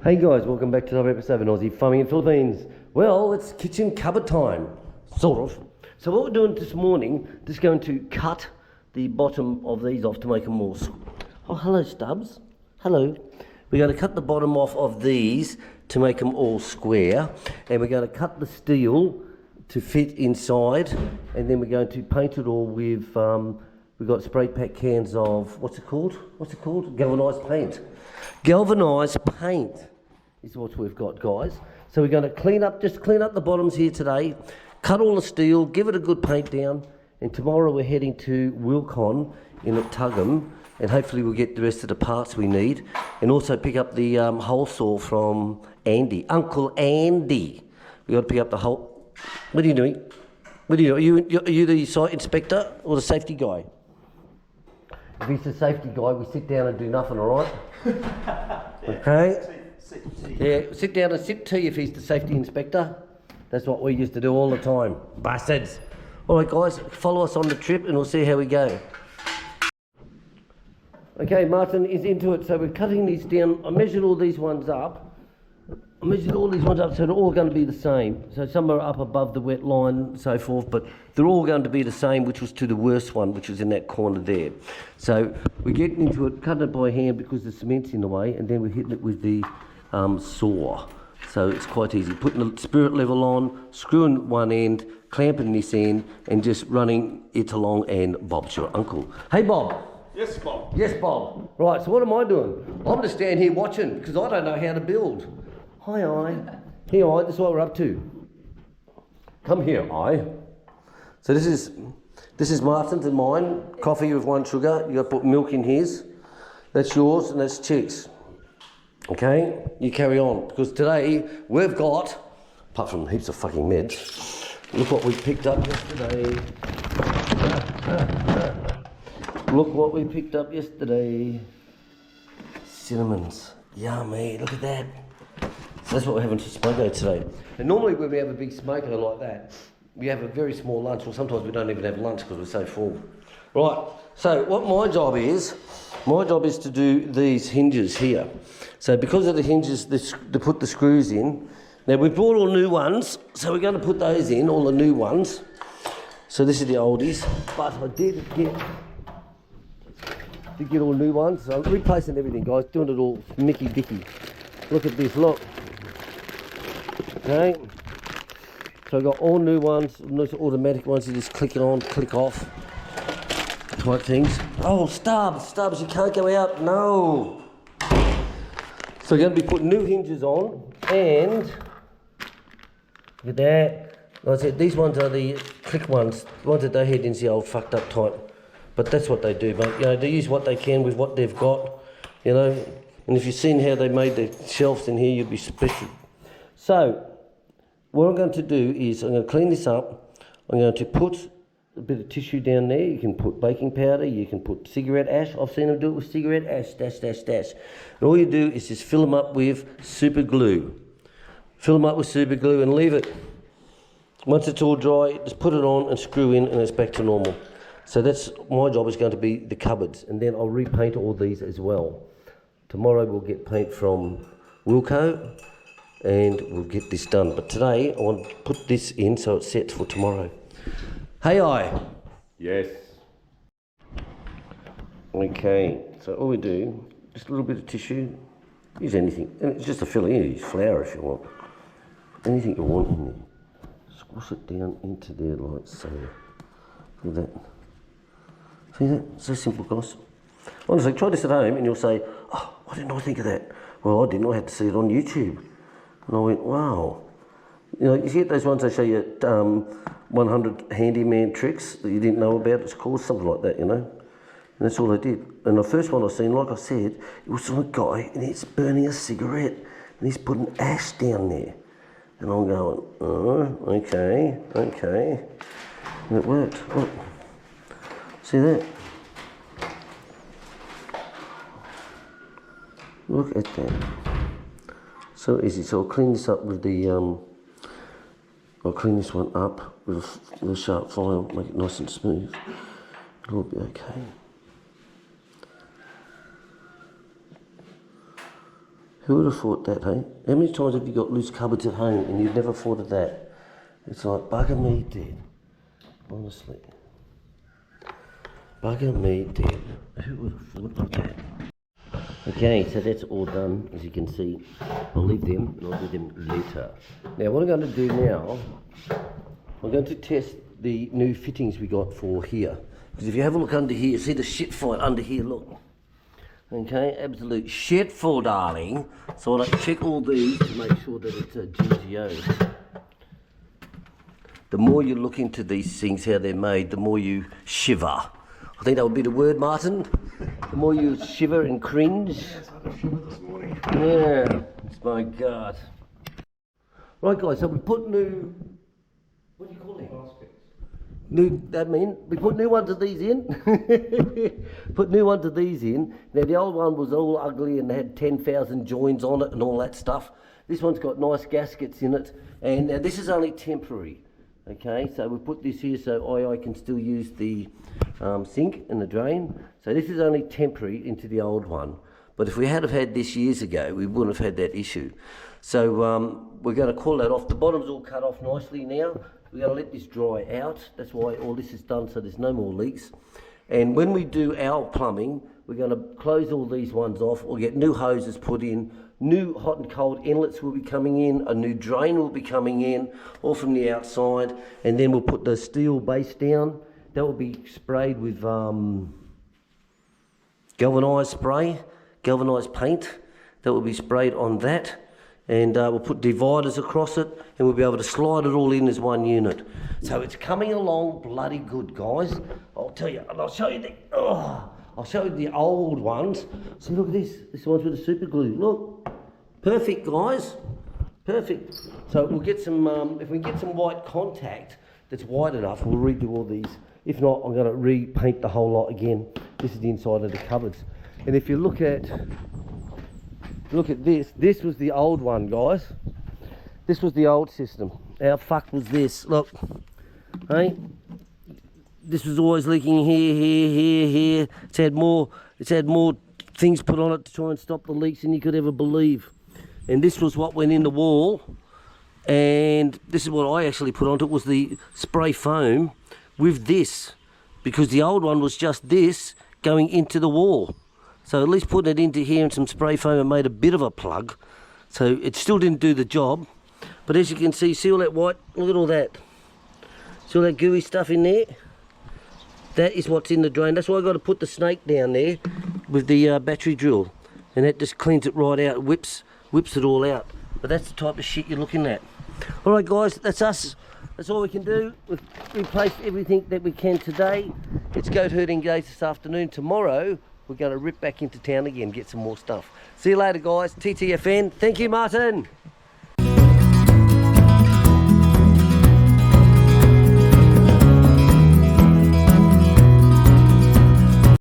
Hey guys, welcome back to another episode of Aussie Farming in Philippines. Well, it's kitchen cupboard time, sort of. So what we're doing this morning, just going to cut the bottom of these off to make them more... Oh, hello Stubbs. Hello. We're going to cut the bottom off of these to make them all square. And we're going to cut the steel to fit inside. And then we're going to paint it all with... we've got spray pack cans of... What's it called? Galvanised paint. Galvanised paint is what we've got, guys. So we're going to clean up the bottoms here today, cut all the steel, give it a good paint down, and tomorrow we're heading to Wilcox in at Tuggum, and hopefully we'll get the rest of the parts we need, and also pick up the hole saw from Andy, Uncle Andy. We got to pick up the hole. What are you doing? Are you the site inspector or the safety guy? If he's the safety guy, we sit down and do nothing, all right? Okay. Yeah, sit down and sip tea if he's the safety inspector. That's what we used to do all the time. Bastards. All right, guys, follow us on the trip and we'll see how we go. Okay, Martin is into it. So we're cutting these down. I measured all these ones up. So they're all going to be the same. So some are up above the wet line and so forth, but they're all going to be the same, which was to the worst one, which was in that corner there. So we're getting into it, cutting it by hand because the cement's in the way, and then we're hitting it with the saw. So it's quite easy. Putting the spirit level on, screwing one end, clamping this end, and just running it along, and Bob's your uncle. Hey, Bob. Yes, Bob. Yes, Bob. Right, so what am I doing? I'm just standing here watching because I don't know how to build. Hi, Here, this is what we're up to. Come here, So this is Martin's and mine. Coffee with 1 sugar. You got to put milk in his. That's yours, and that's Chick's. Okay, you carry on because today we've got, apart from heaps of fucking meds, look what we picked up yesterday. Cinnamons. Yummy. Look at that. So that's what we're having for smoko today. And normally when we have a big smoko like that, we have a very small lunch, or sometimes we don't even have lunch because we're so full. Right, so what my job is to do these hinges here. So because of the hinges, to put the screws in. Now we brought all new ones, so we're going to put those in, all the new ones. So this is the oldies, but I did get all new ones. So I'm replacing everything, guys, doing it all Mickey Dicky. Look at this, look. Okay, so I've got all new ones, nice automatic ones. You just click it on, click off, type things. Oh, Stubbs, you can't go out, no. So we're going to be putting new hinges on, and look at that. Like I said, these ones are the click ones, the ones that they had in the old fucked up type. But that's what they do, mate. You know, they use what they can with what they've got, you know. And if you've seen how they made the shelves in here, you'd be special. So, what I'm going to do is I'm going to clean this up. I'm going to put a bit of tissue down there. You can put baking powder, you can put cigarette ash. I've seen them do it with cigarette ash, dash. And all you do is just fill them up with super glue. Fill them up with super glue and leave it. Once it's all dry, just put it on and screw in and it's back to normal. So that's my job, is going to be the cupboards. And then I'll repaint all these as well. Tomorrow we'll get paint from Wilcox and we'll get this done. But today I want to put this in so it's set for tomorrow. Hey, Yes. Okay, so all we do, just a little bit of tissue, use anything. And it's just a filling, use flour if you want. Anything you want in there. Squash it down into there like so. Look at that. See that? So simple, guys. Honestly, try this at home and you'll say, oh, why didn't I think of that? Well, I didn't. I had to see it on YouTube. And I went, wow. You know, you get those ones they show you 100 handyman tricks that you didn't know about. It's called something like that, you know. And that's all I did. And the first one I seen, like I said, it was from a guy and he's burning a cigarette and he's putting ash down there. And I'm going, oh, okay. And it worked. Look. See that? Look at that. So easy. So I'll clean this up with the, I'll clean this one up with a sharp file, make it nice and smooth. It'll be okay. Who would have thought that, hey? How many times have you got loose cupboards at home and you've never thought of that? It's like, bugger me dead. Honestly. Bugger me dead. Who would have thought of that? Okay, so that's all done, as you can see. I'll leave them and I'll do them later. Now what I'm going to do now, I'm going to test the new fittings we got for here. Because if you have a look under here, see the shit fight under here, look. Okay, absolute shit full, darling. So I'll like check all these to make sure that it's a GGO. The more you look into these things, how they're made, the more you shiver. I think that would be the word, Martin. The more you shiver and cringe. Yes, I had a shiver this morning. Yeah, it's my God. Right, guys, so we put new, what do you call them? We put new ones of these in. Put new ones of these in. Now the old one was all ugly and had 10,000 joins on it and all that stuff. This one's got nice gaskets in it, and now this is only temporary. Okay, so we put this here so I can still use the sink and the drain. So this is only temporary into the old one. But if we had have had this years ago, we wouldn't have had that issue. So we're going to call that off. The bottom's all cut off nicely now. We're going to let this dry out. That's why all this is done, so there's no more leaks. And when we do our plumbing, we're going to close all these ones off. We'll get new hoses put in. New hot and cold inlets will be coming in. A new drain will be coming in, all from the outside. And then we'll put the steel base down. That will be sprayed with galvanised spray, galvanised paint. That will be sprayed on that. And we'll put dividers across it, and we'll be able to slide it all in as one unit. So it's coming along bloody good, guys. I'll tell you, and I'll show you the old ones. See, look at this. This one's with the super glue. Look, perfect, guys. Perfect. So we'll get some. If we get some white contact that's wide enough, we'll redo all these. If not, I'm going to repaint the whole lot again. This is the inside of the cupboards. And if you look at this was the old one, guys. This was the old system. How fucked was this? Look, hey, this was always leaking here. It's had more things put on it to try and stop the leaks than you could ever believe. And this was what went in the wall. And this is what I actually put onto it, was the spray foam with this, because the old one was just this going into the wall. So at least putting it into here and some spray foam and made a bit of a plug. So it still didn't do the job. But as you can see all that white, look at all that. See all that gooey stuff in there? That is what's in the drain. That's why I've got to put the snake down there with the battery drill. And that just cleans it right out, whips it all out. But that's the type of shit you're looking at. Alright guys, that's us. That's all we can do. We've replaced everything that we can today. It's goat herding days this afternoon. Tomorrow, we're going to rip back into town again, get some more stuff. See you later, guys. TTFN. Thank you, Martin.